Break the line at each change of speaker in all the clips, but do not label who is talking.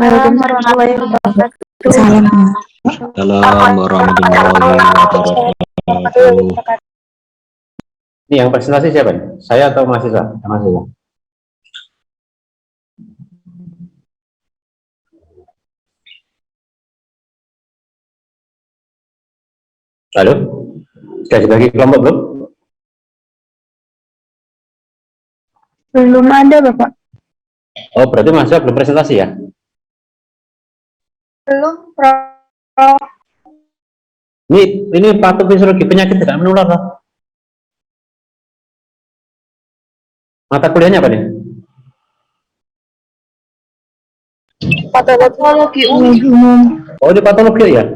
Assalamualaikum warahmatullahi wabarakatuh.
Salam.
Salam warahmatullahi wabarakatuh.
Ini yang presentasi siapa nih? Saya atau mahasiswa? Mahasiswa. Halo? Sudah dibagi kelompok belum?
Belum ada, Bapak.
Oh, berarti mahasiswa belum presentasi ya?
Belum, Prof.
Ini patofisiologi penyakit tidak menular loh. Mata kuliahnya apa nih?
Patologi umum.
Oh, ini patologi ya?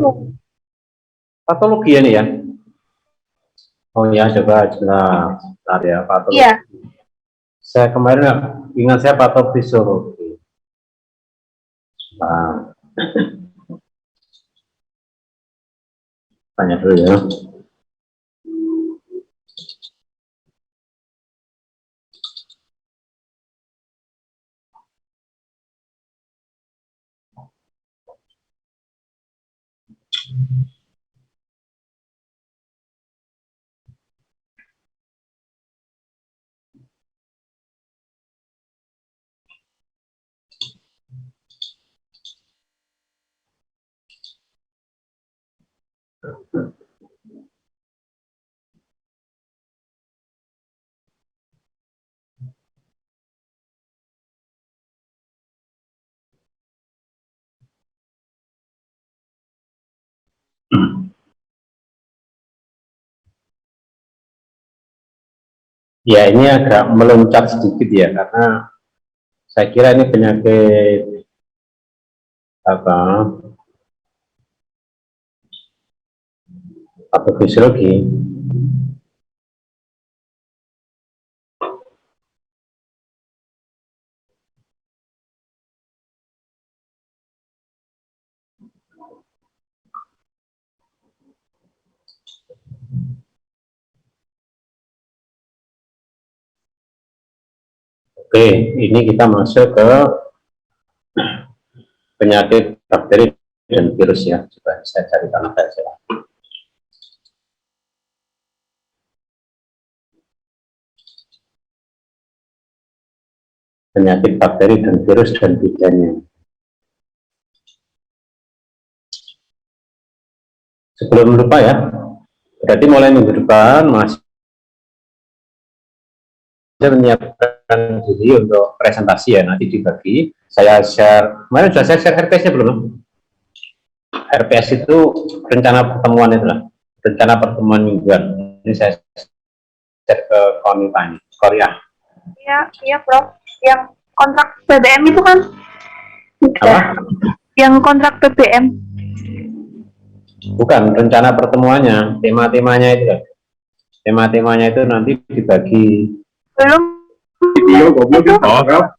Patologi ya nih ya? Oh ya, coba sebentar ya, patologi.
Iya.
Saya kemarin ingat saya patofisiologi. Nah, tanya dulu ya. Ya, ini agak meloncat sedikit ya, karena saya kira ini penyakit apa? Patofisiologi. Oke, ini kita masuk ke penyakit bakteri dan virus ya. Coba saya cari tanah saja. Penyakit bakteri dan virus dan bedanya. Sebelum lupa ya, berarti mulai minggu depan masih saya menyiapkan diri untuk presentasi ya, nanti dibagi. Saya share, kemarin sudah saya share RPS-nya belum? RPS itu rencana pertemuan itu lah, rencana pertemuan mingguan. Ini saya share ke Korea.
Iya, Prof. Yang kontrak BBM itu kan?
Apa?
Yang kontrak BBM.
Bukan, rencana pertemuannya, tema-temanya itu lah. Tema-temanya itu nanti dibagi.
Belum.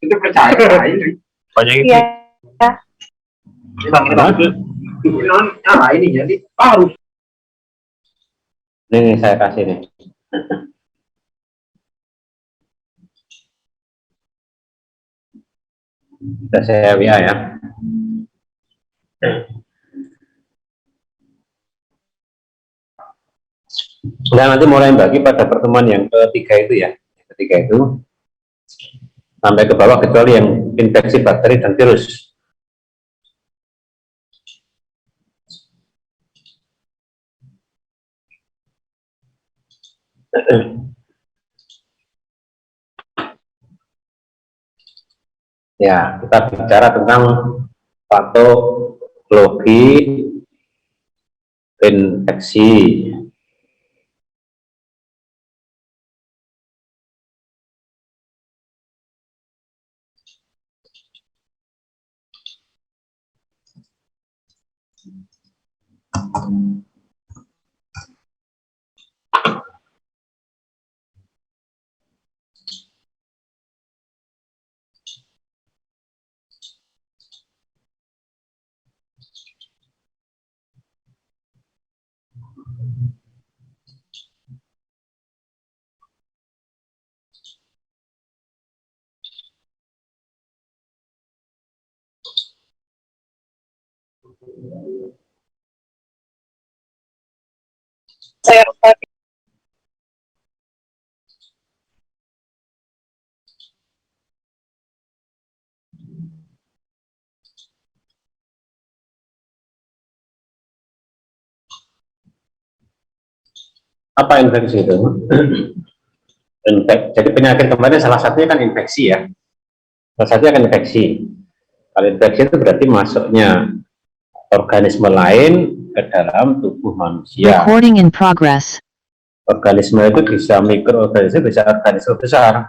Itu percaya ini. Banyak itu.
Iya.
Ini jadi harus.
Ini saya kasih nih. Sudah saya WA ya. Nah, nanti mulai bagi pada pertemuan yang ketiga itu ya. Yang ketiga itu sampai ke bawah kecuali yang infeksi bakteri dan virus. Ya, kita bicara tentang patologi infeksi.
Saya
Apa infeksi itu? Jadi penyakit kemarin salah satunya kan infeksi ya. Salah satunya kan infeksi. Kalau infeksi itu berarti masuknya organisme lain ke dalam tubuh manusia.
Recording in progress.
Organisme itu bisa mikroorganisme, bisa organisme besar.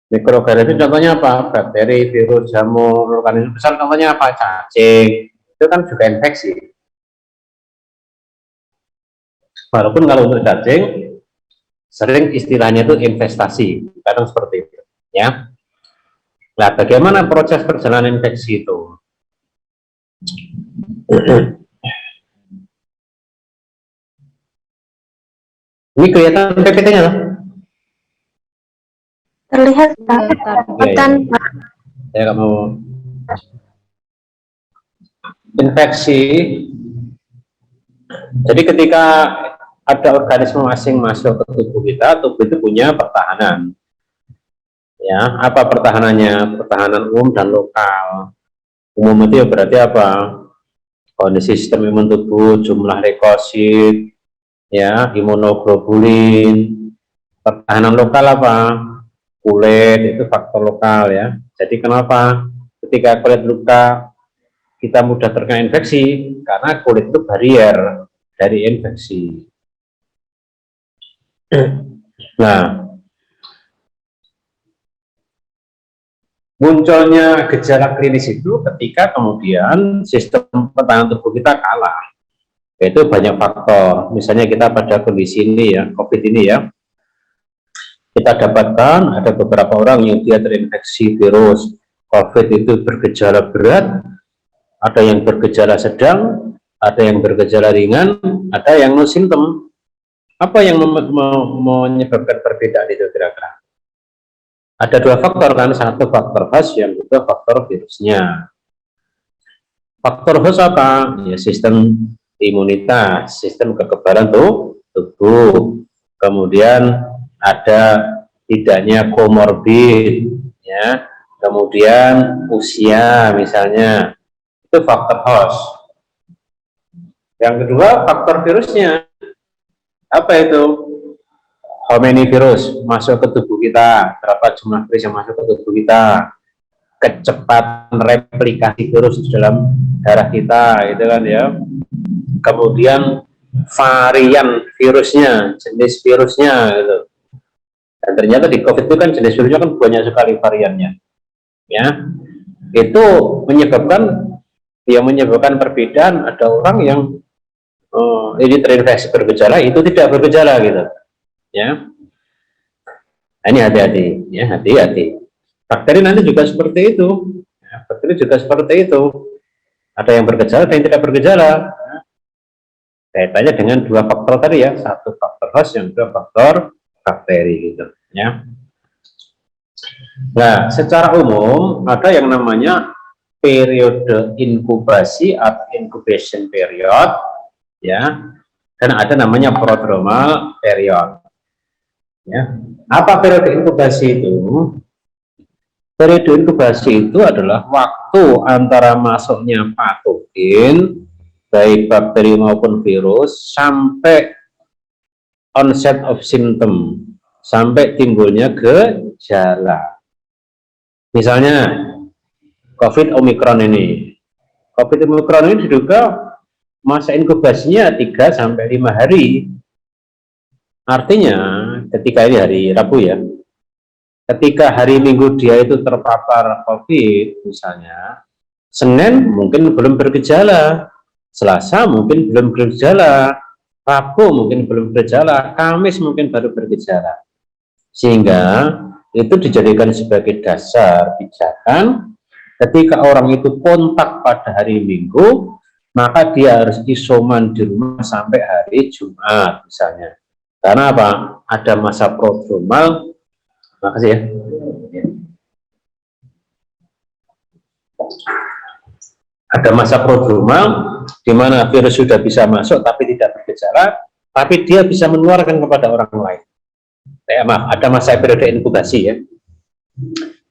Mikroorganisme contohnya apa? Bakteri, virus, jamur. Organisme besar contohnya apa? Cacing. Itu kan juga infeksi. Walaupun kalau untuk cacing sering istilahnya itu investasi, kadang seperti itu, ya. Nah, bagaimana proses perjalanan infeksi itu? Ini kelihatan PPT-nya loh.
terlihat
Ya. Saya nggak mau. Infeksi. Jadi ketika ada organisme asing masuk ke tubuh kita, tubuh itu punya pertahanan. Ya, apa pertahanannya? Pertahanan umum dan lokal. Umum itu ya berarti apa? Kondisi sistem imun tubuh, jumlah leukosit, ya, imunoglobulin. Pertahanan lokal apa? Kulit itu faktor lokal ya. Jadi kenapa ketika kulit luka kita mudah terkena infeksi? Karena kulit itu barrier dari infeksi. Nah, munculnya gejala klinis itu ketika kemudian sistem pertahanan tubuh kita kalah. Itu banyak faktor. Misalnya kita pada kondisi ini ya, COVID ini ya, kita dapatkan ada beberapa orang yang dia terinfeksi virus COVID itu bergejala berat, ada yang bergejala sedang, ada yang bergejala ringan, ada yang no simptom. Apa yang menyebabkan perbedaan itu kira-kira? Ada dua faktor kan, satu faktor host, yang kedua faktor virusnya. Faktor host apa? Ya, sistem imunitas, sistem kekebalan tubuh. Kemudian ada tidaknya komorbid, ya. Kemudian usia misalnya, itu faktor host. Yang kedua faktor virusnya. Apa itu? How many virus masuk ke tubuh kita? Berapa jumlah virus yang masuk ke tubuh kita? Kecepatan replikasi virus di dalam darah kita, itu kan ya. Kemudian varian virusnya, jenis virusnya, gitu. Dan ternyata di COVID itu kan jenis virusnya kan banyak sekali variannya, ya. Itu menyebabkan perbedaan. Ada orang yang ini terinfeksi bergejala, itu tidak bergejala gitu, ya. Nah, ini hati-hati, ya, hati-hati. Bakteri nanti juga seperti itu, ya, bakteri juga seperti itu. Ada yang bergejala, ada yang tidak bergejala. Ya. Kaitannya dengan dua faktor tadi ya, satu faktor host, yang kedua faktor bakteri gitu, ya. Nah, secara umum ada yang namanya periode inkubasi atau incubation period, ya, dan ada namanya prodromal period, ya. Apa periode inkubasi itu? Periode inkubasi itu adalah waktu antara masuknya patogen, baik bakteri maupun virus, sampai onset of symptom, sampai timbulnya gejala. Misalnya COVID Omicron ini, COVID Omicron ini diduga masa inkubasinya 3-5 hari. Artinya ketika ini hari Rabu ya, ketika hari Minggu dia itu terpapar COVID misalnya, Senin mungkin belum bergejala, Selasa mungkin belum bergejala, Rabu mungkin belum bergejala, Kamis mungkin baru bergejala. Sehingga itu dijadikan sebagai dasar pijakan ketika orang itu kontak pada hari Minggu, maka dia harus isoman di rumah sampai hari Jumat misalnya. Karena apa? Ada masa prodromal. Makasih ya. Ada masa prodromal di mana virus sudah bisa masuk tapi tidak bergejala, tapi dia bisa menularkan kepada orang lain. Maaf, ada masa periode inkubasi ya.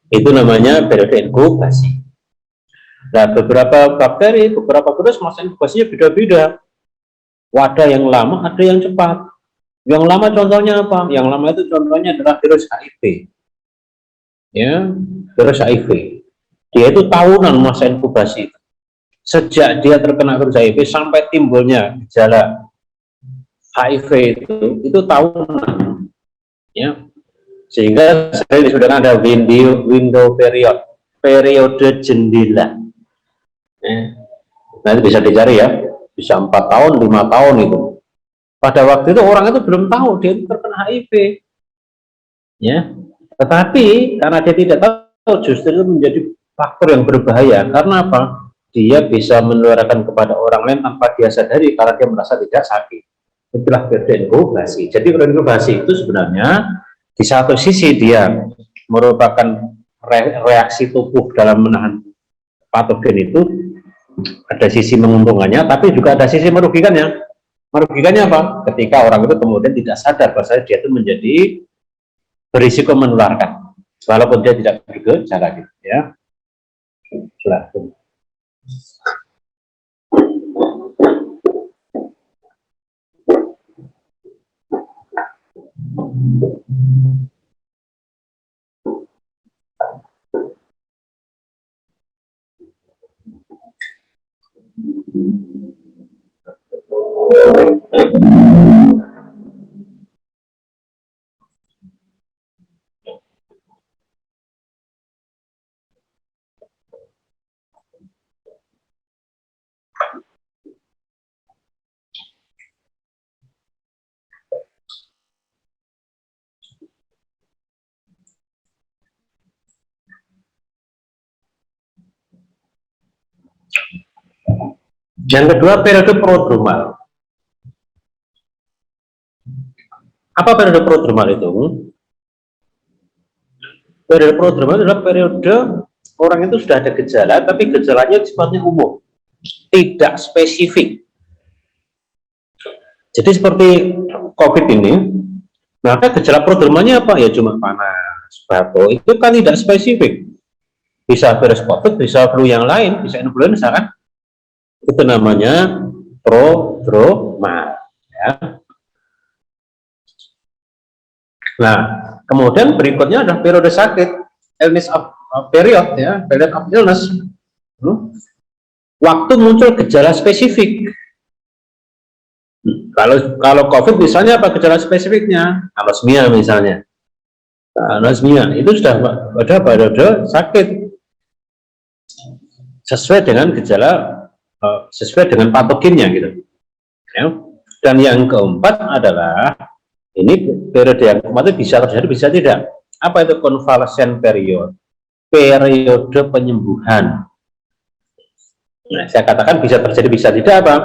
Itu namanya periode inkubasi. Nah, beberapa bakteri, beberapa virus masa inkubasinya beda-beda. Ada yang lama, ada yang cepat. Yang lama contohnya apa? Yang lama itu contohnya adalah virus HIV. Ya, virus HIV. Dia itu tahunan masa inkubasi. Sejak dia terkena virus HIV sampai timbulnya gejala HIV itu tahunan. Ya. Sehingga sering disebutkan ada window period, periode jendela. Nanti bisa dicari ya, bisa 4 tahun, 5 tahun itu. Pada waktu itu orang itu belum tahu dia itu terkena HIV, ya. Tetapi karena dia tidak tahu, justru itu menjadi faktor yang berbahaya. Karena apa? Dia bisa menularkan kepada orang lain tanpa dia sadari karena dia merasa tidak sakit. Itulah periode inkubasi. Jadi periode inkubasi itu sebenarnya di satu sisi dia merupakan reaksi tubuh dalam menahan patogen itu, ada sisi menguntungkannya, tapi juga ada sisi merugikannya. Merugikannya apa? Ketika orang itu kemudian tidak sadar bahwa dia itu menjadi berisiko menularkan, walaupun dia tidak bergejala gitu ya. Yang kedua, periode prodromal. Apa periode prodromal itu? Periode prodromal adalah periode orang itu sudah ada gejala, tapi gejalanya sifatnya umum, tidak spesifik. Jadi seperti COVID ini, maka gejala prodromalnya apa? Ya cuma panas, batuk, itu kan tidak spesifik. Bisa virus COVID, bisa flu yang lain, bisa influenza kan? Itu namanya prodromal. Ya. Nah, kemudian berikutnya adalah periode sakit, illness of period, ya, period of illness. Waktu muncul gejala spesifik. Kalau COVID misalnya apa gejala spesifiknya? Anosmia misalnya. Anosmia itu sudah ada periode sakit sesuai dengan gejala, sesuai dengan patogennya gitu. Ya. Dan yang keempat adalah ini periode yang keempat bisa terjadi, bisa tidak. Apa itu convalescent period? Periode penyembuhan. Nah, saya katakan bisa terjadi, bisa tidak apa?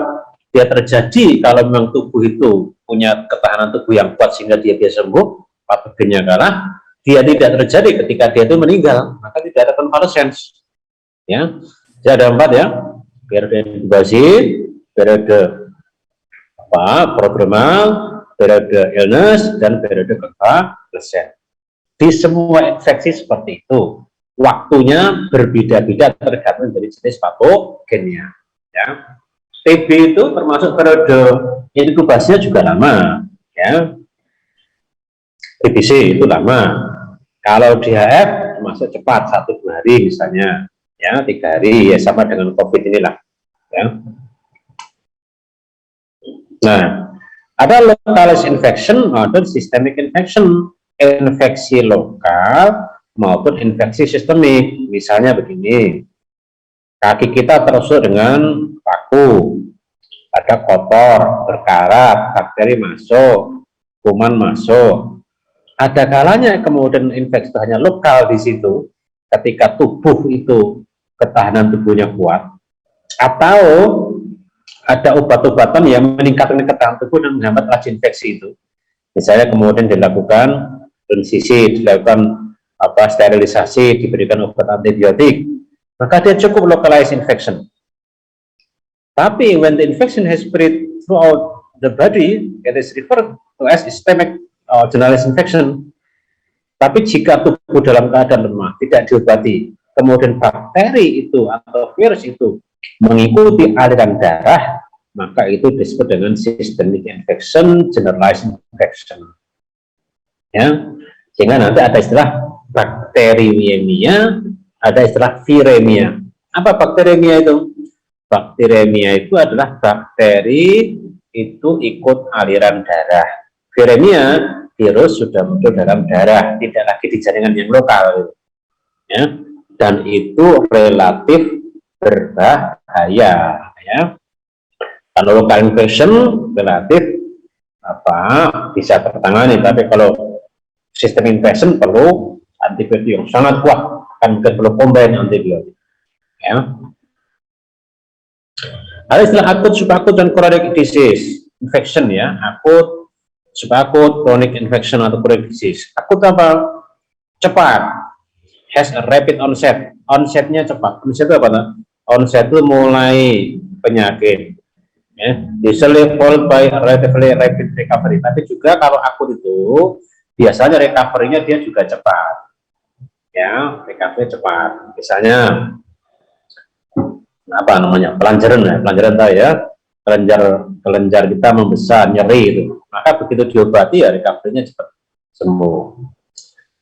Dia terjadi kalau memang tubuh itu punya ketahanan tubuh yang kuat sehingga dia bisa sembuh, patogennya kalah. Dia tidak terjadi ketika dia itu meninggal, maka tidak ada convalescence. Ya, jadi ada 4 ya. Periode inkubasi, periode prodromal, periode illness, dan periode convalescent. Di semua infeksi seperti itu, waktunya berbeda-beda tergantung dari jenis patogennya. Ya. TB itu termasuk periode inkubasinya juga lama. Ya. TBC itu lama. Kalau DHF masuk cepat 1-2 hari misalnya, ya 3 hari, ya sama dengan COVID inilah. Ya. Nah, ada localized infection, ada systemic infection, infeksi lokal maupun infeksi sistemik. Misalnya begini, kaki kita terusuk dengan paku, ada kotor, berkarat, bakteri masuk, kuman masuk. Ada kalanya kemudian infeksi itu hanya lokal di situ, ketika tubuh itu ketahanan tubuhnya kuat, atau ada obat-obatan yang meningkatkan ketahanan tubuh dan menghambat laju infeksi itu. Misalnya kemudian dilakukan transisi, dilakukan sterilisasi, diberikan obat antibiotik, maka dia cukup localized infection. Tapi when the infection has spread throughout the body, it is referred to as systemic generalized infection. Tapi jika tubuh dalam keadaan lemah, tidak diobati, kemudian bakteri itu atau virus itu mengikuti aliran darah, maka itu disebut dengan systemic infection, generalized infection. Ya, sehingga nanti ada istilah bakteriemia, ada istilah viremia. Apa bakteriemia itu? Bakteriemia itu adalah bakteri itu ikut aliran darah. Viremia, virus sudah muncul dalam darah, tidak lagi di jaringan yang lokal. Ya, dan itu relatif berbahaya. Ya. Kalau local infection relatif bisa tertangani, tapi kalau sistem infection perlu antibiotik yang sangat kuat, kan mungkin perlu combine antibiotik. Ya. Ada istilah akut, subakut, dan chronic disease infection ya, akut, subakut, chronic infection atau chronic disease. Akut apa? Cepat, has a rapid onset. Onsetnya cepat. Onset itu apa? Onset itu mulai penyakit. Ya, usually followed by relatively rapid recovery. Tapi juga kalau akut itu biasanya recovery-nya dia juga cepat. Ya, recovery cepat. Misalnya apa namanya? Pelanjaran ya, pelanjaran tahu ya. Kelenjar kita membesar, nyeri itu. Maka begitu diobati ya recovery-nya cepat sembuh.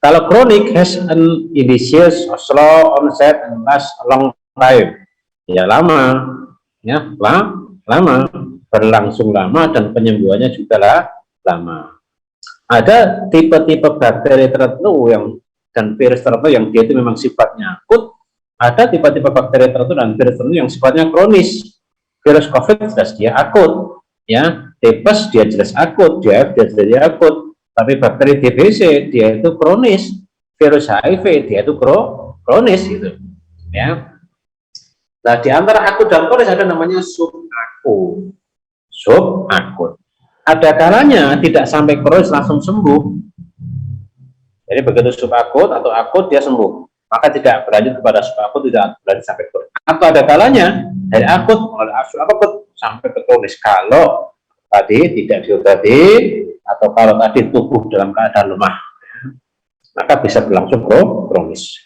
Kalau chronic has an initious, slow onset and last a long time. Ya lama, ya lama, berlangsung lama dan penyembuhannya juga lama. Ada tipe-tipe bakteri tertentu dan virus tertentu yang dia itu memang sifatnya akut. Ada tipe-tipe bakteri tertentu dan virus tertentu yang sifatnya kronis. Virus COVID jelas dia akut, ya. Tipes dia jelas akut, dia jelas akut. Tapi bakteri TBC dia itu kronis. Virus HIV dia itu kronis gitu, ya. Nah, di antara akut dan kronis ada namanya subakut. Subakut. Ada kalanya tidak sampai kronis langsung sembuh. Jadi begitu subakut atau akut dia sembuh, maka tidak berlanjut kepada subakut, tidak berlanjut sampai kronis. Atau ada kalanya dari akut sampai ke kronis kalau tadi tidak diobati atau kalau tadi tubuh dalam keadaan lemah, maka bisa berlangsung kronis.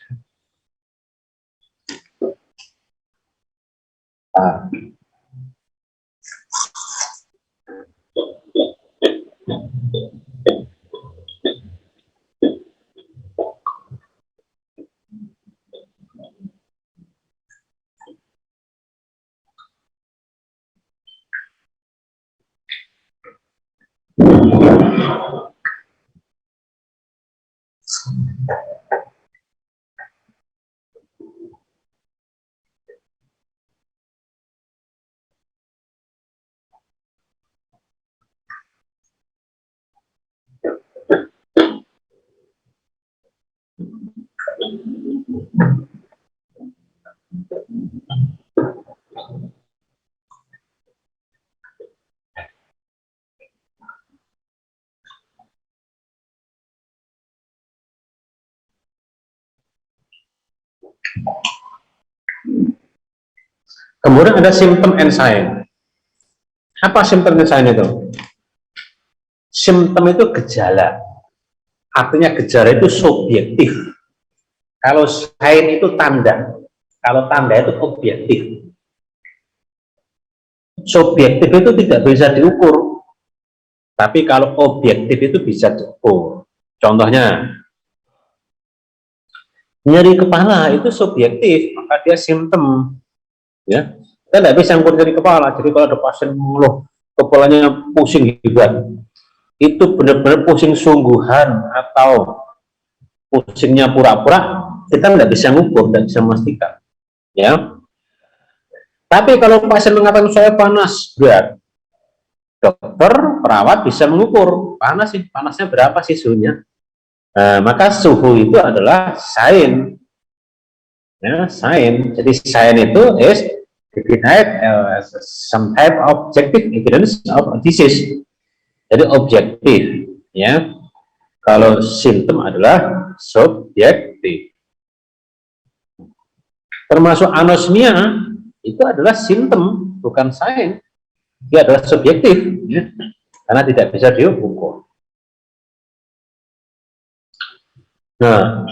Kemudian ada symptom and sign. Apa symptom and sign itu? Symptom itu gejala. Artinya gejala itu subjektif. Kalau sign itu tanda. Kalau tanda itu objektif. Subjektif itu tidak bisa diukur. Tapi kalau objektif itu bisa diukur. Contohnya, nyeri kepala itu subjektif, maka dia simptom. Ya, kita tidak bisa ngukur nyeri kepala. Jadi kalau ada pasien mengeluh kepalanya pusing hebat, itu benar-benar pusing sungguhan atau pusingnya pura-pura, kita tidak bisa ngukur, tidak bisa memastikan. Ya, tapi kalau pasien mengatakan saya panas berat, dokter perawat bisa mengukur panas sih, panasnya berapa sih suhunya. Maka suhu itu adalah sign. Ya, sign. Jadi sign itu is some type of objective evidence of disease. Jadi objektif, ya. Kalau simptom adalah subjektif. Termasuk anosmia itu adalah simptom, bukan sains, dia adalah subjektif, ya, karena tidak bisa diukur. Nah,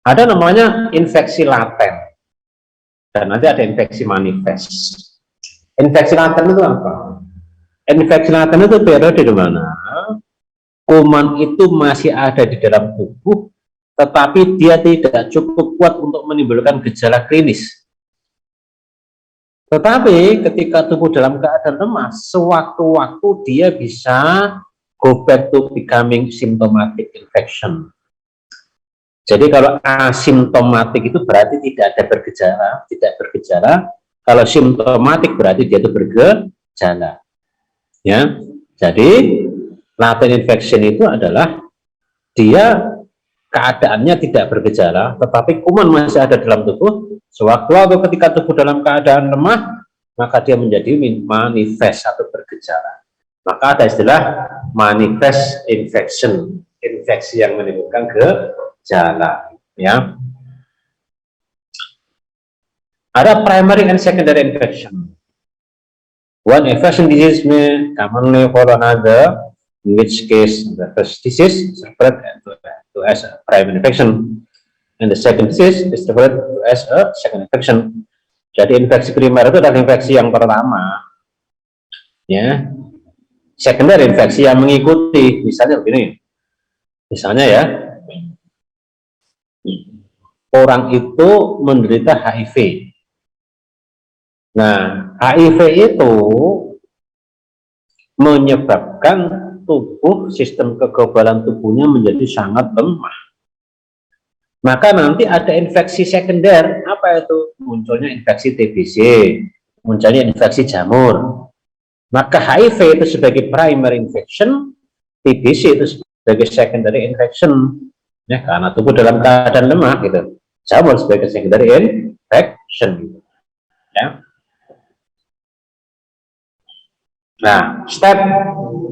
ada namanya infeksi laten, dan nanti ada infeksi manifest. Infeksi laten itu apa? Infeksi laten itu periode di mana kuman itu masih ada di dalam tubuh, tetapi dia tidak cukup kuat untuk menimbulkan gejala klinis. Tetapi ketika tubuh dalam keadaan lemah, sewaktu-waktu dia bisa go back to becoming symptomatic infection. Jadi kalau asimptomatik itu berarti tidak ada bergejala, tidak bergejala. Kalau simptomatik berarti dia itu bergejala. Ya, jadi latent infection itu adalah dia keadaannya tidak bergejala, tetapi kuman masih ada dalam tubuh. Sewaktu-waktu ketika tubuh dalam keadaan lemah, maka dia menjadi manifest atau bergejala. Maka ada istilah manifest infection, infeksi yang menimbulkan gejala. Ya, ada primary and secondary infection. One infection disease may commonly follow another, in which case the first disease is referred to as a primary infection, and the second disease is referred to as a second infection. Jadi infeksi primer itu adalah infeksi yang pertama, ya. Secondary infeksi yang mengikuti, misalnya begini, misalnya ya, orang itu menderita HIV. Nah, HIV itu menyebabkan tubuh, sistem kekebalan tubuhnya menjadi sangat lemah. Maka nanti ada infeksi sekunder, apa itu? Munculnya infeksi TBC, munculnya infeksi jamur. Maka HIV itu sebagai primary infection, TBC itu sebagai secondary infection, ya, karena tubuh dalam keadaan lemah gitu. Jamur sebagai secondary infection, ya. Nah, step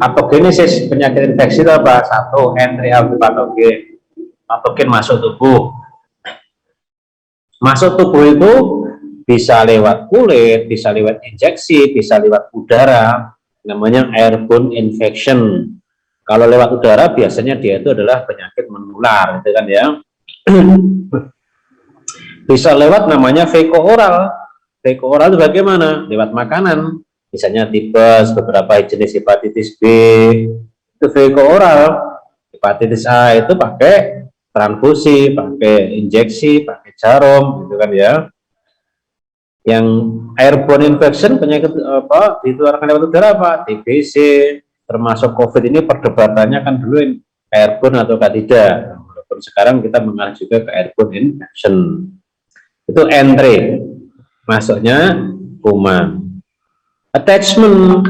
patogenesis penyakit infeksi itu apa? Satu, entry of the pathogen. Patogen masuk tubuh. Masuk tubuh itu bisa lewat kulit, bisa lewat injeksi, bisa lewat udara, namanya airborne infection. Kalau lewat udara biasanya dia itu adalah penyakit menular, gitu kan ya. Bisa lewat namanya fecal oral. Fecal oral itu bagaimana? Lewat makanan. Misalnya tipes, beberapa jenis hepatitis B, itu fecal oral. Hepatitis A itu pakai transfusi, pakai injeksi, pakai jarum, gitu kan ya. Yang airborne infection, penyakit apa ditularkan lewat udara apa? TBC, termasuk COVID ini perdebatannya kan dulu airborne atau tidak. Walaupun sekarang kita mengarah juga ke airborne infection. Itu entry, masuknya kuman. Attachment,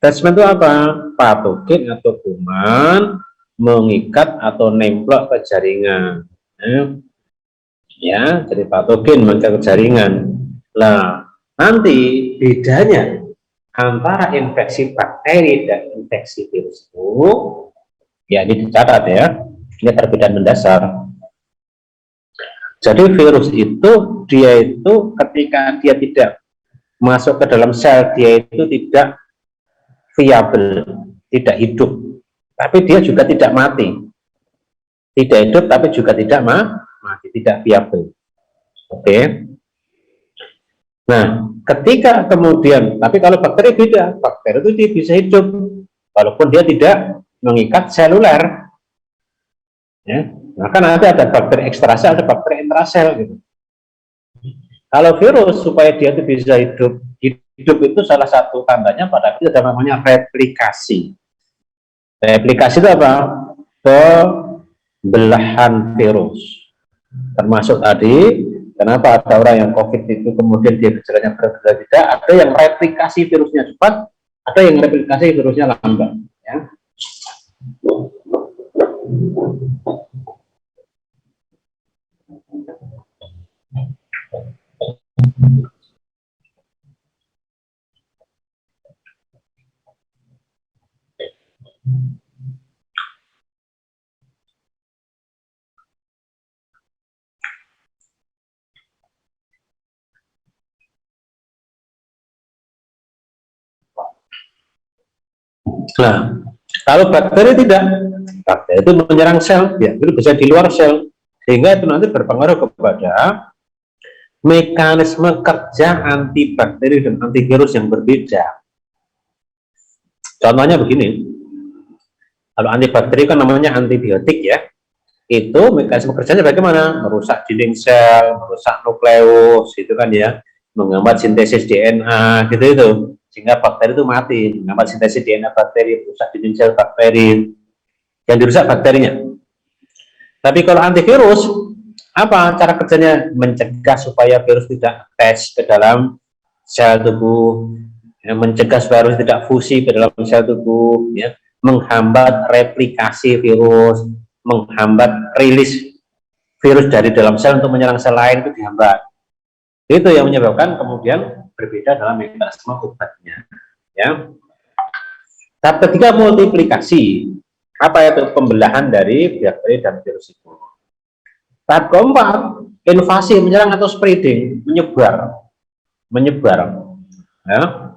attachment itu apa? Patogen atau kuman mengikat atau nemplok ke jaringan. Ya, jadi patogen mengikat ke jaringan. Nah, nanti bedanya antara infeksi bakteri dan infeksi virus itu, ya ini dicatat ya, ini perbedaan mendasar. Jadi virus itu, dia itu ketika dia tidak masuk ke dalam sel, dia itu tidak viable, tidak hidup, tapi dia juga tidak mati. Tidak hidup tapi juga tidak mati, tidak viable. Oke. Nah, ketika kemudian, tapi kalau bakteri beda, bakteri itu dia bisa hidup walaupun dia tidak mengikat seluler. Ya, maka nanti ada bakteri ekstrasel, ada bakteri intrasel gitu. Kalau virus supaya dia itu bisa hidup itu salah satu tandanya pada itu ada namanya replikasi. Replikasi itu apa? Pembelahan virus. Termasuk tadi, kenapa ada orang yang COVID itu kemudian dia gejalanya berat tidak, ada yang replikasi virusnya cepat, ada yang replikasi virusnya lambat. Ya. Nah, kalau bakteri tidak, bakteri itu menyerang sel, ya itu bisa di luar sel, sehingga itu nanti berpengaruh kepada mekanisme kerja antibakteri dan antivirus yang berbeda. Contohnya begini, kalau antibakteri kan namanya antibiotik ya, itu mekanisme kerjanya bagaimana? Merusak dinding sel, merusak nukleus, itu kan ya, menghambat sintesis DNA, gitu itu, sehingga bakteri itu mati, menghambat sintesis DNA bakteri, merusak dinding sel bakteri, yang dirusak bakterinya. Tapi kalau antivirus, apa cara kerjanya? Mencegah supaya virus tidak attach ke dalam sel tubuh, ya, mencegah supaya virus tidak fusi ke dalam sel tubuh, ya, menghambat replikasi virus, menghambat rilis virus dari dalam sel untuk menyerang sel lain, itu dihambat. Itu yang menyebabkan kemudian berbeda dalam mekanisme obatnya. Ya. Tahap ketiga multiplikasi. Apa itu? Pembelahan dari bakteri dan virus itu. Tahap keempat, invasi, menyerang atau spreading, menyebar. Ya.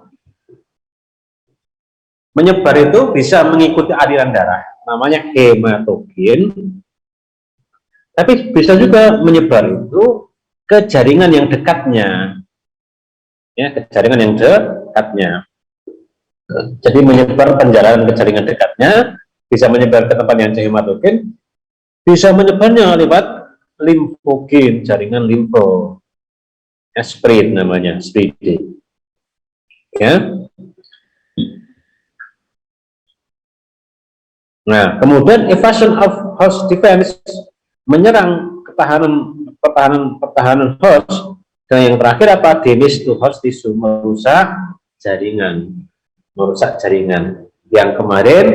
Menyebar itu bisa mengikuti aliran darah, namanya hematogen. Tapi bisa juga menyebar itu ke jaringan yang dekatnya, ya, ke jaringan yang dekatnya. Jadi menyebar penjarahan ke jaringan dekatnya, bisa menyebar ke tempat yang hematogen, bisa menyebarnya lewat limfogen, jaringan limfo, ya, spread namanya, spreading. Ya. Nah, kemudian evasion of host defense, menyerang pertahanan host, dan yang terakhir apa? Damage to host tissue, merusak jaringan, Yang kemarin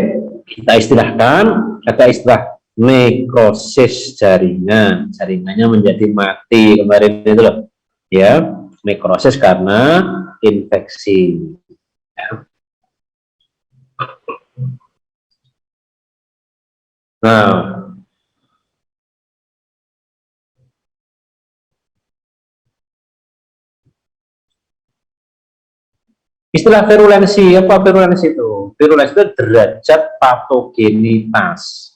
kita istilahkan, ada istilah nekrosis jaringan, jaringannya menjadi mati kemarin itu loh, ya, nekrosis karena infeksi. Ya. Nah, istilah virulensi, apa virulensi itu? Virulensi itu derajat patogenitas.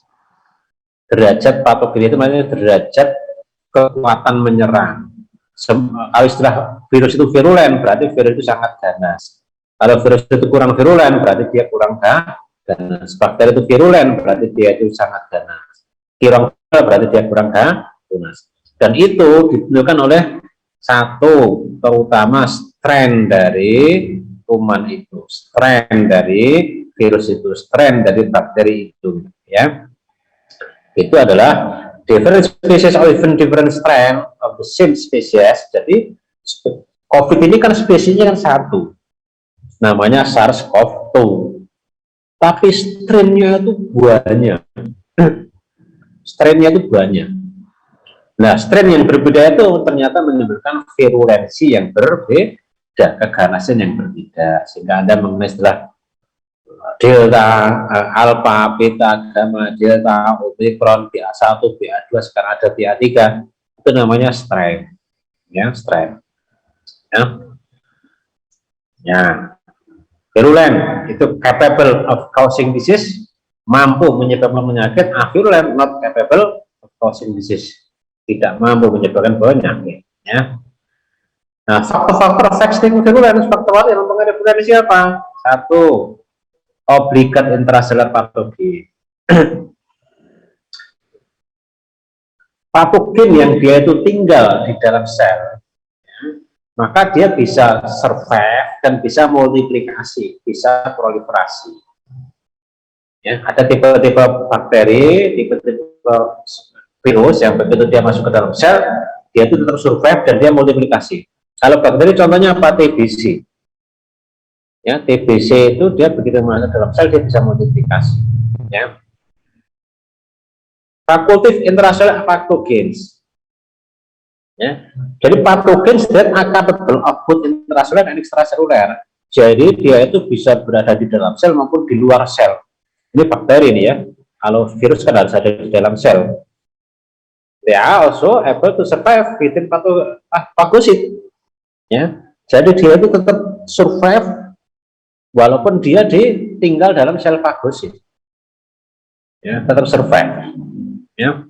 Derajat patogenitas itu maksudnya derajat kekuatan menyerang. Kalau istilah virus itu virulen, berarti virus itu sangat ganas. Kalau virus itu kurang virulen, berarti dia kurang ganas. Bakteri itu virulen, berarti dia itu sangat ganas. Kurang berarti dia kurang ganas. Dan itu ditentukan oleh satu, terutama strain dari kuman itu, strain dari virus itu, strain dari bakteri itu, ya. Itu adalah different species or even different strain of the same species. Jadi COVID ini kan spesiesnya kan satu, namanya SARS-CoV-2, tapi strainnya itu banyak. Strainnya itu banyak. Nah, strain yang berbeda itu ternyata menimbulkan virulensi yang berbeda, keganasan yang berbeda, sehingga Anda mengenai istilah delta, alpha, beta, gamma, delta, omikron, BA1, BA2, sekarang ada BA3, itu namanya strain, ya, strain. Ya, virulen itu capable of causing disease, mampu menyebabkan penyakit. Virulent not capable of causing disease, tidak mampu menyebabkan penyakit, ya. Nah, faktor-faktor vaccine virulen, faktor yang mempengaruhi virulensi apa? Satu, obligate intracellular pathogen. Patogen yang dia itu tinggal di dalam sel, ya, maka dia bisa survive dan bisa multiplikasi, bisa proliferasi. Ya, ada tipe-tipe bakteri, tipe-tipe virus yang begitu dia masuk ke dalam sel, dia itu tetap survive dan dia multiplikasi. Kalau bakteri contohnya apa? TBC. Ya, TBC itu dia begitu masuk dalam sel dia bisa multiplikasi. Ya. Fakultatif intracellular pathogens. Ya. Jadi pathogens that are capable of both intracellular and extracellular. Jadi dia itu bisa berada di dalam sel maupun di luar sel. Ini bakteri ini ya. Kalau virus kan harus ada di dalam sel. They are also able to survive within phagocyte. Ya. Jadi dia itu tetap survive walaupun dia di tinggal dalam sel fagosit, ya, tetap survive, ya.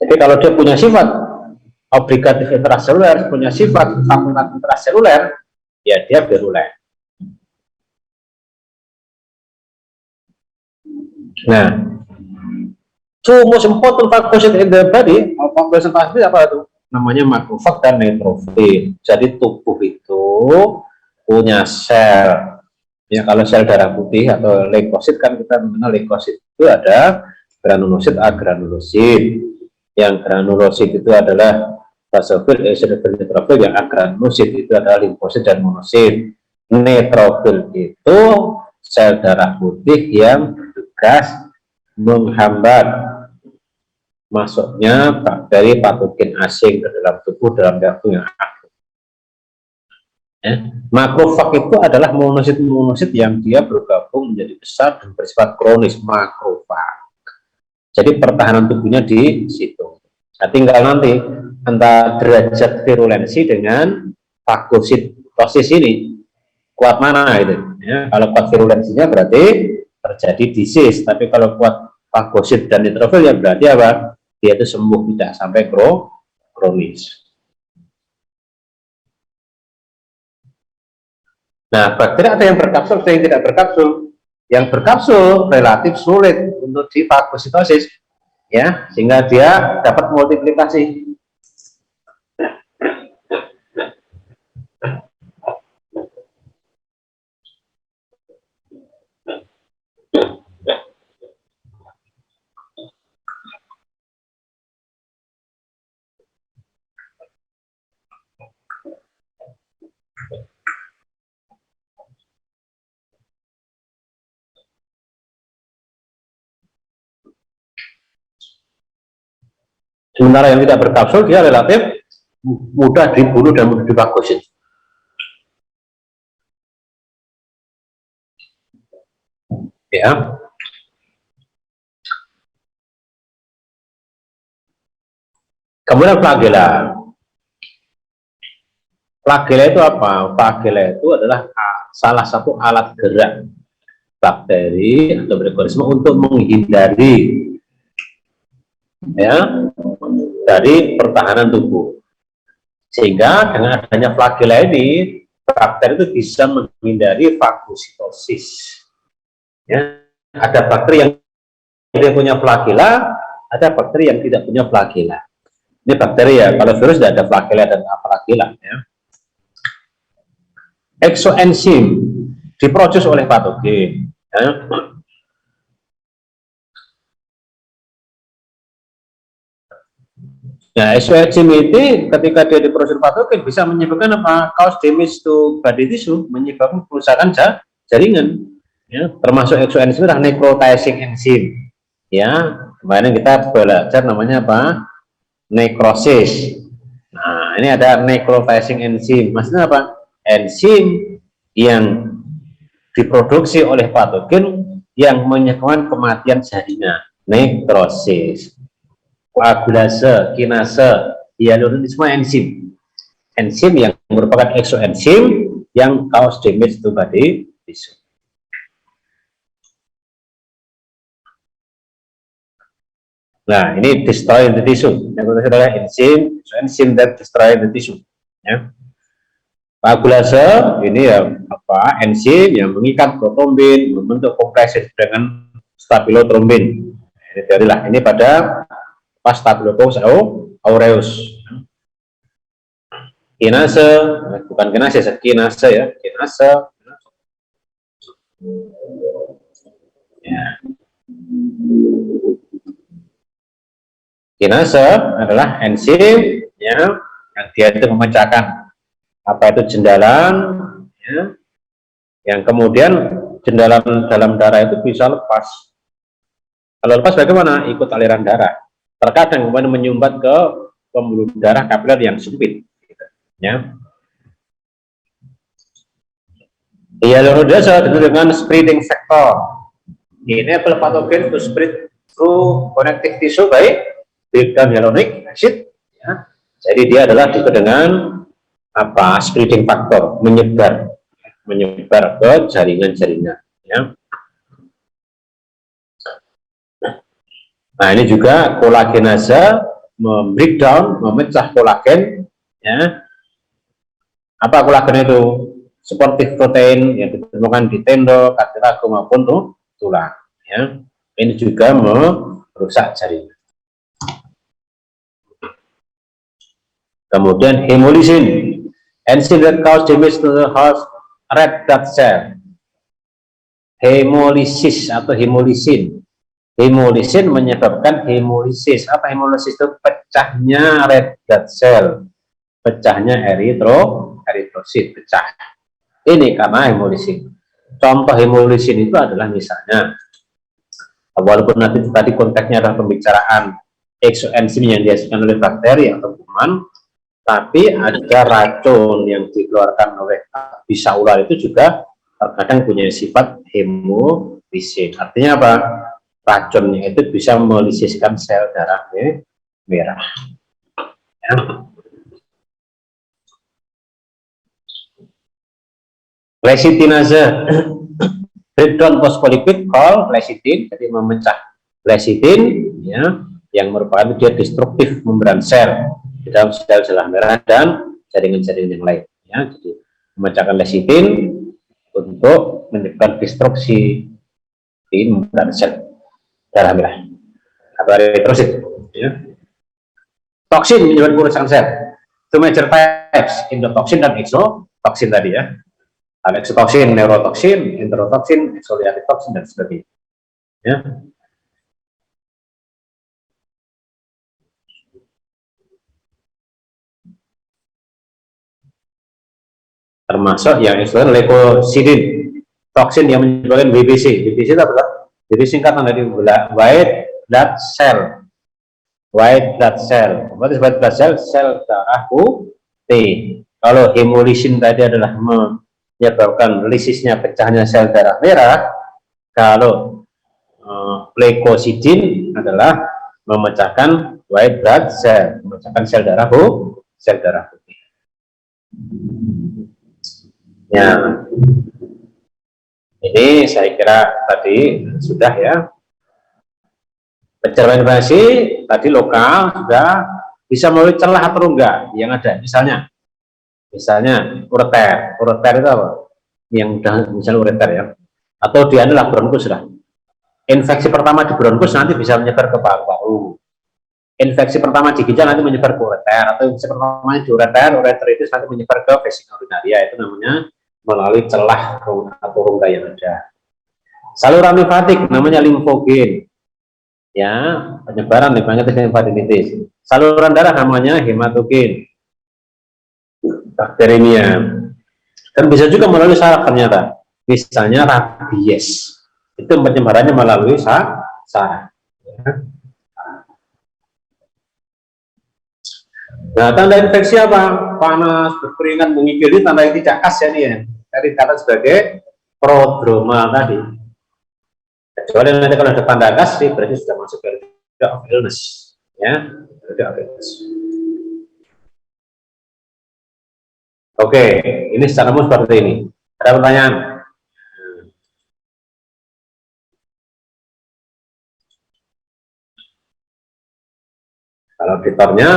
Jadi kalau dia punya sifat obligatif intraseluler, punya sifat fakultatif intraseluler, ya dia virulen. Nah, two most important phagocyte in the body, phagocyte pasti apa itu? Namanya makrofag dan neutrofil. Jadi tubuh itu punya sel. Ya, kalau sel darah putih atau leukosit kan kita mengenal leukosit itu ada granulosit, agranulosit. Yang granulosit itu adalah basophil, eosinophil, neutrofil. Yang agranulosit itu adalah limfosit dan monosit. Neutrofil itu sel darah putih yang bertugas menghambat masuknya bakteri patogen asing ke dalam tubuh dalam waktu yang akut. Ya. Makrofag itu adalah monosit yang dia bergabung menjadi besar dan bersifat kronis, makrofag. Jadi pertahanan tubuhnya di situ. Nah, tinggal nanti antara derajat virulensi dengan fagositosis ini kuat mana itu. Ya, kalau kuat virulensinya berarti terjadi disease, tapi kalau kuat fagosit dan neutrofil ya berarti apa? Dia itu sembuh, tidak sampai kronis. Nah, bakteri ada yang berkapsul, ada yang tidak berkapsul. Yang berkapsul relatif sulit untuk difagositosis, ya, sehingga dia dapat multiplikasi. Sementara yang tidak berkapsul dia relatif mudah dibunuh dan mudah difagosit. Ya. Kemudian flagela. Flagela itu apa? Flagela itu adalah salah satu alat gerak bakteri atau mikroorganisme untuk menghindari, ya, dari pertahanan tubuh. Sehingga dengan adanya flagela ini, bakteri itu bisa menghindari fagositosis. Ya, ada bakteri yang tidak punya flagela, ada bakteri yang tidak punya flagela. Ini bakteri ya, kalau virus tidak ada flagela dan flagela. Ya. Exoenzim diproduksi oleh patogen. Ya. Nah, exoenzim ini ketika dia diproduksi patogen bisa menyebabkan apa? Cause damage to body tissue, menyebabkan kerusakan jaringan. Ya, termasuk exoenzim adalah necrotizing enzim. Ya, kemarin kita belajar namanya apa? Nekrosis. Nah, ini ada necrotizing enzim. Maksudnya apa? Enzim yang diproduksi oleh patogen yang menyebabkan kematian jaringan. Nekrosis. Koagulase, kinase, hyaluronis, semua enzim. Enzim yang merupakan exoenzim yang cause damage to body tissue. Nah, ini destroy the tissue. Yang adalah enzim that destroy the tissue. Ya. Koagulase ini ya apa? Enzim yang mengikat protrombin membentuk kompleks dengan stabilotrombin. Ini teorilah. Ini pada Staphylococcus aureus. Kinase, bukan kinase, kinase ya, kinase. Ya. Kinase adalah enzim ya, yang dia itu memecahkan apa itu jendalan, ya, yang kemudian jendalan dalam darah itu bisa lepas. Kalau lepas bagaimana? Ikut aliran darah. Terkadang kemudian menyumbat ke pembuluh darah kapiler yang sempit. Gitu, ya. Hyaluronidase disebut dengan spreading factor. Ini adalah patogen to spread through connective tissue by dan hyaluronic acid. Ya. Jadi dia adalah disebut dengan apa? Spreading factor, menyebar. menyebar ke jaringan-jaringan. Ya. Nah, ini juga kolagenase membreakdown, memecah kolagen. Ya. Apa kolagen itu? Sportif protein yang ditemukan di tendon, kartilago maupun tulang. Ya. Ini juga merusak jaringan. Kemudian hemolysin, enzyme that cause damage to the heart red blood cell. Hemolisis atau hemolysin. Hemolysin menyebabkan hemolisis. Apa hemolisis itu? Pecahnya red blood cell, pecahnya eritrosit, pecah. Ini karena hemolisin. Contoh hemolisin itu adalah misalnya, walaupun nanti tadi konteksnya adalah pembicaraan exoenzim yang dihasilkan oleh bakteri atau kuman, tapi ada racun yang dikeluarkan oleh bisa ular itu juga terkadang punya sifat hemolisin. Artinya apa? Racunnya itu bisa melisiskan sel darah merah. Ya. Lecitinase, breakdown fosfolipid call lecithin, jadi memecah lecithin, ya, yang merupakan dia destruktif membran sel di dalam sel darah merah dan jaringan-jaringan yang lain. Ya, jadi memecahkan lecithin untuk menyebabkan destruksi di membran sel darah merah atau eritrosit. Ya. Toksin menyebabkan kerusakan sel. Two major types, endotoksin dan exotoksin tadi ya. Ada exotoksin, neurotoksin, enterotoksin, exoliatic toksin dan sebagainya. Ya. Termasuk yang disebut leukocidin, toksin yang menyebabkan WBC. WBC itu apa? Jadi singkatan dari white blood cell. White blood cell. What is white blood cell? Sel darah putih. Kalau hemolysin tadi adalah menyebabkan lisisnya pecahnya sel darah merah, kalau leukocidin adalah memecahkan white blood cell, memecahkan sel darah putih. Ya, ini saya kira tadi sudah ya. Pencernaan informasi tadi lokal sudah bisa melalui celah atau enggak yang ada. Misalnya ureter itu apa? Yang udah misalnya ureter ya, atau dia adalah bronkus sudah. Infeksi pertama di bronkus nanti bisa menyebar ke paru-paru. Infeksi pertama di ginjal nanti menyebar ke ureter, atau infeksi pertama di ureter itu nanti menyebar ke vesika urinaria. Itu namanya melalui celah atau rongga yang ada. Saluran limfatik namanya limfogen. Ya, penyebaran limfadenitis. Saluran darah namanya hematogen. Bakteremia. Dan bisa juga melalui saraf ternyata. Misalnya rabies. Itu penyebarannya melalui saraf. Nah, tanda infeksi apa? Panas, berkeringat, mengigil, tanda yang tidak khas ya nih ya. Dari kata sebagai prodroma tadi. Kecuali nanti kalau ada tanda khas, berarti sudah masuk ke of illness. Ya, of illness. Oke, ini secara umum seperti ini. Ada pertanyaan? Kalau editornya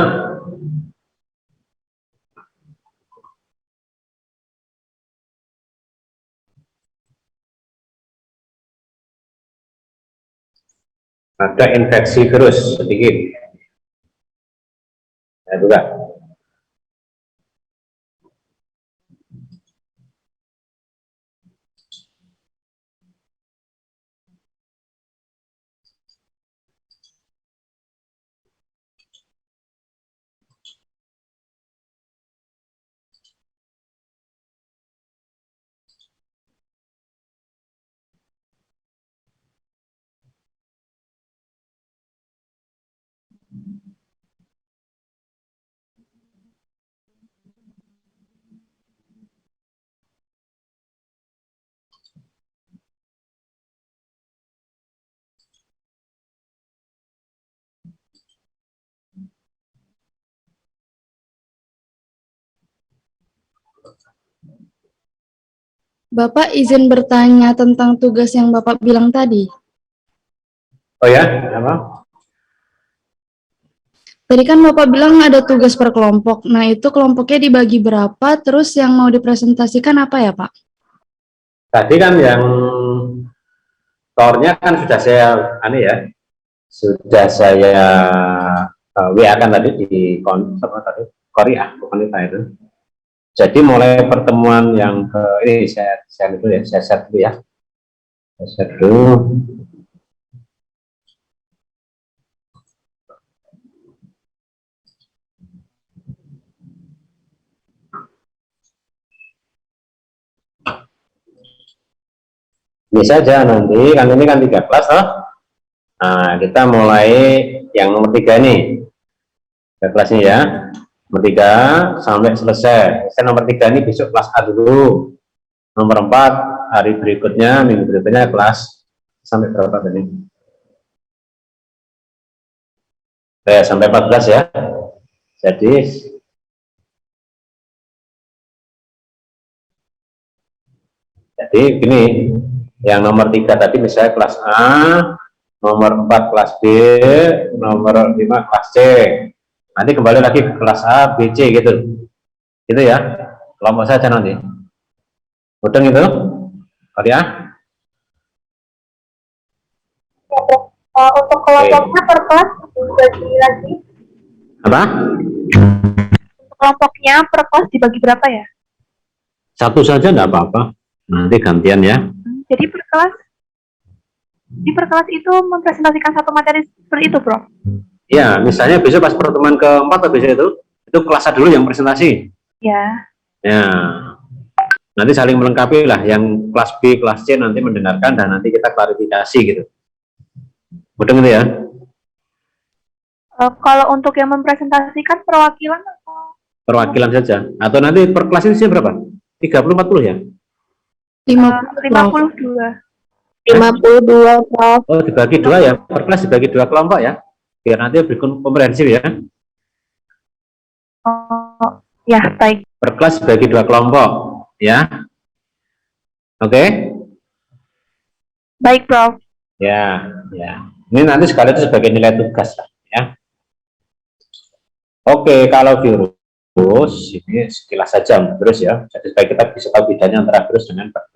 ada infeksi virus sedikit. Ya, juga.
Bapak izin bertanya tentang tugas yang Bapak bilang tadi.
Oh ya, apa?
Tadi kan Bapak bilang ada tugas per kelompok. Nah, itu kelompoknya dibagi berapa, terus yang mau dipresentasikan apa ya, Pak?
Tadi kan yang tornya kan sudah saya, sudah saya WA kan tadi di apa tadi, Korea, bukan itu. Jadi mulai pertemuan yang ke ini saya share dulu ya, saya share dulu ya. Saya share dulu. Ini saja nanti, kan ini kan 3 kelas loh. Nah, kita mulai yang nomor 3 nih. 3 kelasnya ya. Nomor 3 sampai selesai. Saya nomor 3 ini besok kelas A dulu. Nomor 4 hari berikutnya, minggu berikutnya kelas sampai berapa tadi? Sampai 14 ya. Jadi gini, yang nomor 3 tadi misalnya kelas A, nomor 4 kelas B, nomor 5 kelas C. Nanti kembali lagi ke kelas A, B, C gitu. Gitu ya. Kelompok saja nanti. Mudeng itu? Kali ya?
Untuk kelompoknya per kelas dibagi lagi.
Apa?
Untuk kelompoknya per kelas dibagi berapa ya?
Satu saja enggak apa-apa. Nanti gantian ya.
Jadi per kelas, di per kelas itu mempresentasikan satu materi seperti itu, Bro?
Ya, misalnya besok pas pertemuan keempat atau besok itu kelas A dulu yang presentasi.
Ya.
Ya, nanti saling melengkapi lah. Yang kelas B, kelas C nanti mendengarkan dan nanti kita klarifikasi gitu. Mudah gitu ya?
Kalau untuk yang mempresentasikan perwakilan atau?
Perwakilan saja. Atau nanti per kelas ini berapa? 30-40 ya?
52.
52, Prof.
Oh, dibagi 2 ya? Per kelas dibagi 2 kelompok ya? Biar nanti lebih komprehensif ya?
Oh, ya, baik.
Per kelas dibagi 2 kelompok ya? Oke?
Baik, Prof.
Ya, ya. Ini nanti sekali itu sebagai nilai tugas ya. Oke, kalau virus ini sekilas saja terus ya. Jadi supaya kita bisa tahu bedanya antara virus dengan bakteri.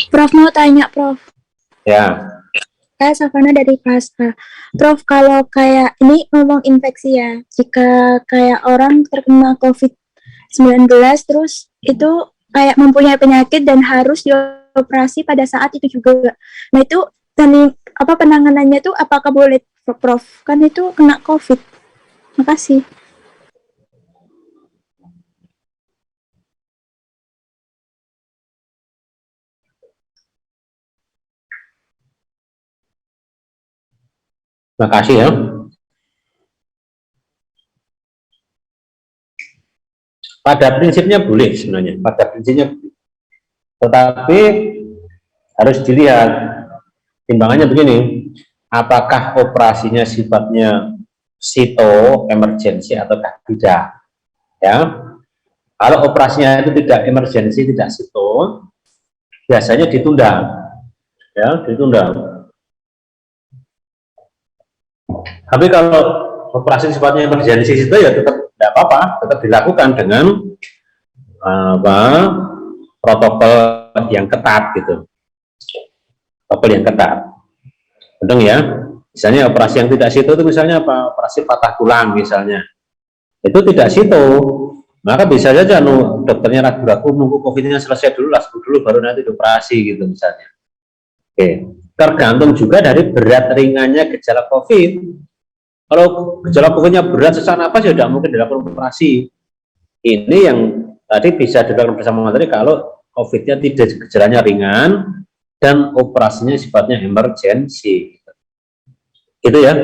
Prof mau tanya, Prof.
Ya.
Saya Savana dari kelas A. Prof, kalau kayak ini ngomong infeksi ya, jika kayak orang terkena COVID-19 terus itu kayak mempunyai penyakit dan harus dioperasi pada saat itu juga. Nah itu apa penanganannya tuh apakah boleh, Prof? Kan itu kena COVID. Makasih.
Makasih ya. Pada prinsipnya boleh sebenarnya, pada prinsipnya boleh. Tetapi harus dilihat timbangannya begini, apakah operasinya sifatnya sito emergensi ataukah tidak ya. Kalau operasinya itu tidak emergensi, tidak sito, biasanya ditunda ya, ditunda. Tapi kalau operasi sifatnya emergensi itu ya tetap tidak apa-apa, tetap dilakukan dengan protokol yang ketat gitu, protokol yang ketat. Betul ya. Misalnya operasi yang tidak situ itu misalnya apa? Operasi patah tulang misalnya, itu tidak situ, maka bisa saja dokternya ragu-ragu nunggu COVID-nya selesai dulu, dulu baru nanti dioperasi gitu misalnya. Oke, tergantung juga dari berat ringannya gejala COVID. Kalau gejala COVID-nya berat sesak napas ya tidak mungkin dilakukan operasi. Ini yang tadi bisa dilakukan bersama materi kalau COVID-nya tidak, gejalanya ringan dan operasinya sifatnya emergensi. Gitu ya.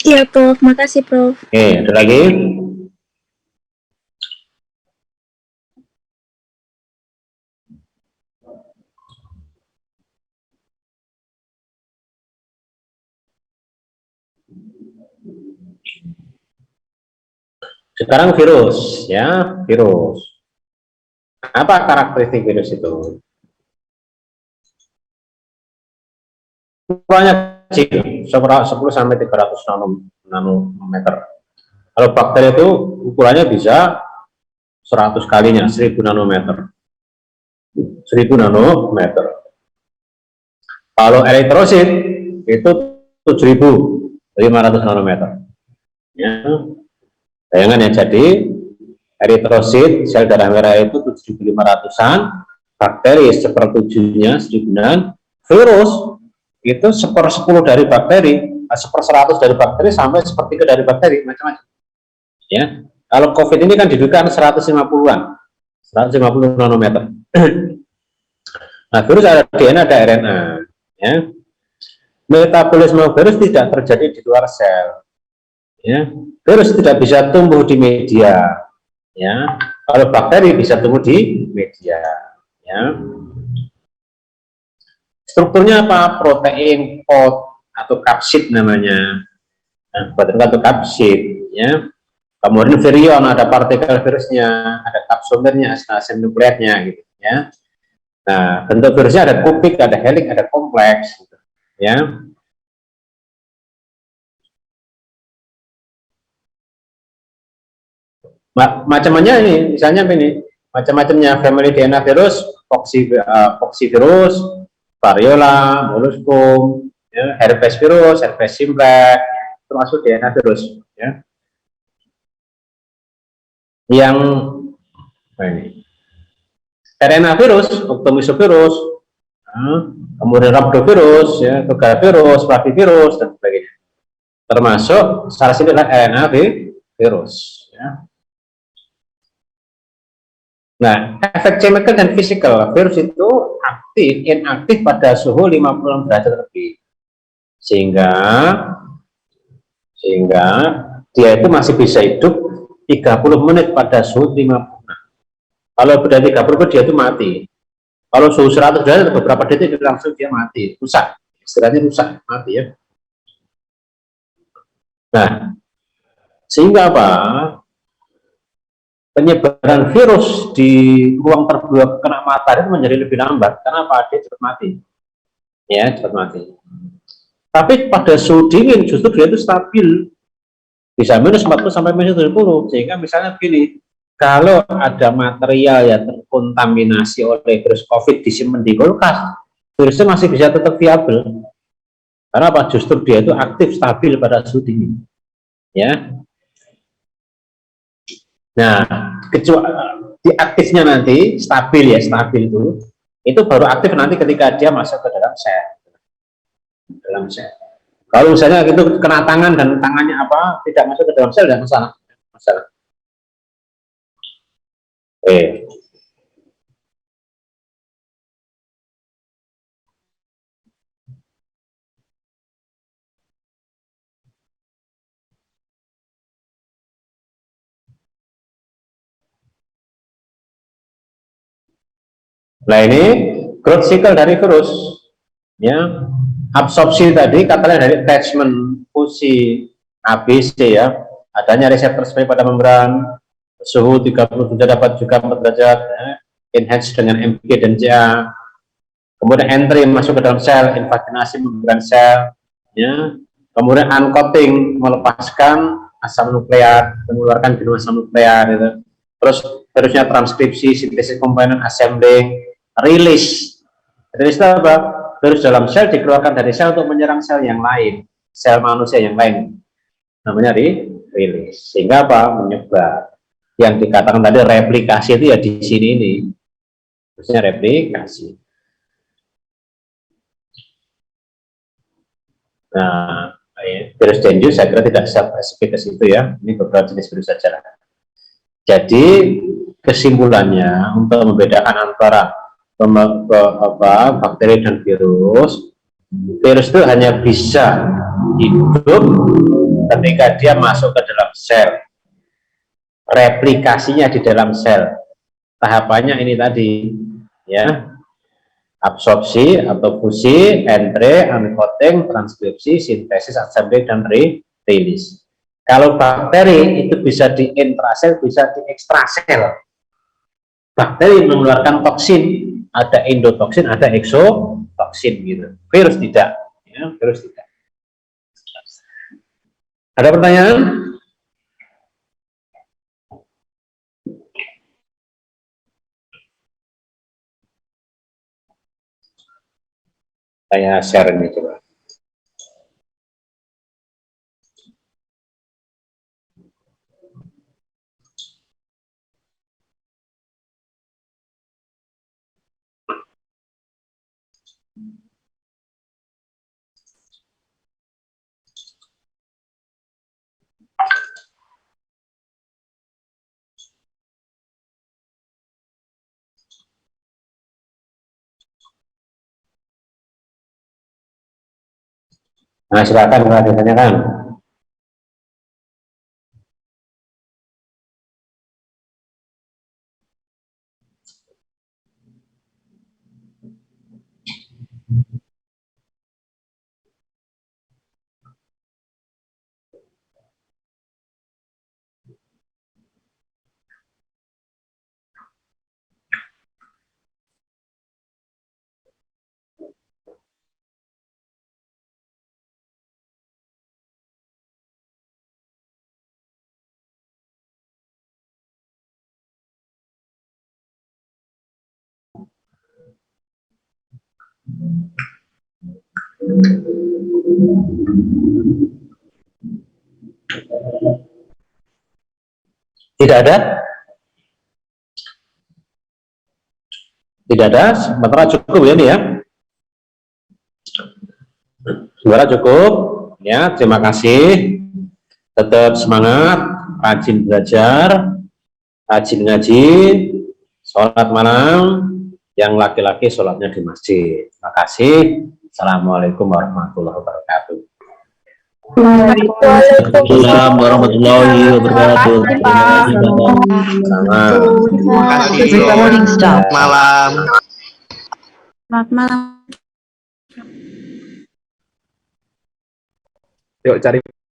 Iya, Prof. Makasih, Prof.
Oke, ada lagi? Sekarang virus, ya, virus. Apa karakteristik virus itu? Ukurannya kecil, 10 sampai 300 nanometer. Kalau bakteri itu ukurannya bisa 100 kalinya, 1000 nanometer. 1000 nanometer. Kalau eritrosit itu 7500 nanometer. Ya. Bayangan ya, jadi eritrosit sel darah merah itu 7500-an, bakteri sepertujuhnya 1000-an, virus itu 1/10 dari bakteri, 1/100 dari bakteri sampai 1/3 dari bakteri, macam-macam. Ya, kalau COVID ini kan didudukan 150-an, 150 nanometer. Nah, virus ada DNA, ada RNA. Ya, metabolisme virus tidak terjadi di luar sel. Ya, virus tidak bisa tumbuh di media. Ya, kalau bakteri bisa tumbuh di media. Ya. Strukturnya apa? Protein pod atau kapsid namanya. Nah, protein atau kapsid, ya. Kemudian virion, ada partikel virusnya, ada kapsomernya, asam nukleatnya, gitu, ya. Nah, bentuk virusnya ada kubik, ada helik, ada kompleks, gitu, ya. Macam-macamnya ini, misalnya ini, macam-macamnya family DNA virus, poxvirus, variola, molluscum, ya, herpes virus, herpes simplex, termasuk DNA virus, ya. Yang ini RNA virus, octomysovirus, kemudian rhabdovirus, ya, togavirus, flavivirus, dan sebagainya. Termasuk salah satu adalah RNA virus. Ya. Nah, efek chemical dan physical, virus itu aktif, inaktif pada suhu 56 derajat lebih, sehingga dia itu masih bisa hidup 30 menit pada suhu 56. Kalau beda 30 dia itu mati. Kalau suhu 100 derajat beberapa detik langsung dia mati, rusak, istilahnya rusak, mati, ya. Nah, sehingga apa? Penyebaran virus di ruang terbuka kena matahari itu menjadi lebih lambat. Karena apa? Dia cepat mati. Ya, cepat mati. Tapi pada suhu dingin justru dia itu stabil. Bisa minus 40 sampai minus 70. Sehingga misalnya pilih, kalau ada material yang terkontaminasi oleh virus COVID disimpan di kulkas, virusnya masih bisa tetap viabel. Karena apa? Justru dia itu aktif, stabil pada suhu dingin. Ya. Nah, kecuali di aktifnya nanti stabil, ya, stabil itu baru aktif nanti ketika dia masuk ke dalam sel. Dalam sel. Kalau misalnya itu kena tangan dan tangannya apa tidak masuk ke dalam sel, tidak masalah. Masalah. Nah, ini growth cycle dari virus, ya. Absorpsi tadi katanya dari attachment, fusi, ABC, ya. Adanya reseptor sebagai pada membran, suhu 37 dapat juga 4 derajat, ya. Enhance dengan MPK dan CA. Kemudian entry masuk ke dalam sel, invaginasi membran sel, ya. Kemudian uncoating, melepaskan asam nukleat, mengeluarkan jenuh asam nukleat, gitu. Terus virusnya transkripsi, sintesis komponen, assembling, rilis. Rilis itu apa? Virus dalam sel dikeluarkan dari sel untuk menyerang sel yang lain, sel manusia yang lain. Namanya rilis. Sehingga apa? Menyebar. Yang dikatakan tadi replikasi itu ya di sini ini. Maksudnya replikasi. Nah, virus dengue saya kira tidak spesifik ke situ, ya. Ini beberapa jenis virus saja. Jadi kesimpulannya untuk membedakan antara bakteri dan virus itu hanya bisa hidup ketika dia masuk ke dalam sel, replikasinya di dalam sel. Tahapannya ini tadi, ya, absorpsi atau fusi, entry, uncoating, transkripsi, sintesis, assembly, dan rilis. Kalau bakteri itu bisa di intrasel, bisa di ekstrasel. Bakteri mengeluarkan toksin, ada endotoksin, ada eksotoksin gitu. Virus tidak, ya, virus tidak. Ada pertanyaan? Saya share ini coba. Nah, silakan kalau ada ditanyakan. Tidak ada? Tidak ada, sementara cukup ya ini ya. Sementara cukup ya, terima kasih. Tetap semangat, rajin belajar, rajin ngaji, sholat malam, yang laki-laki sholatnya di masjid. Terima kasih. Assalamualaikum warahmatullahi wabarakatuh.
Waalaikumsalam warahmatullahi wabarakatuh.
Selamat
Malam.
Selamat malam.
Yuk cari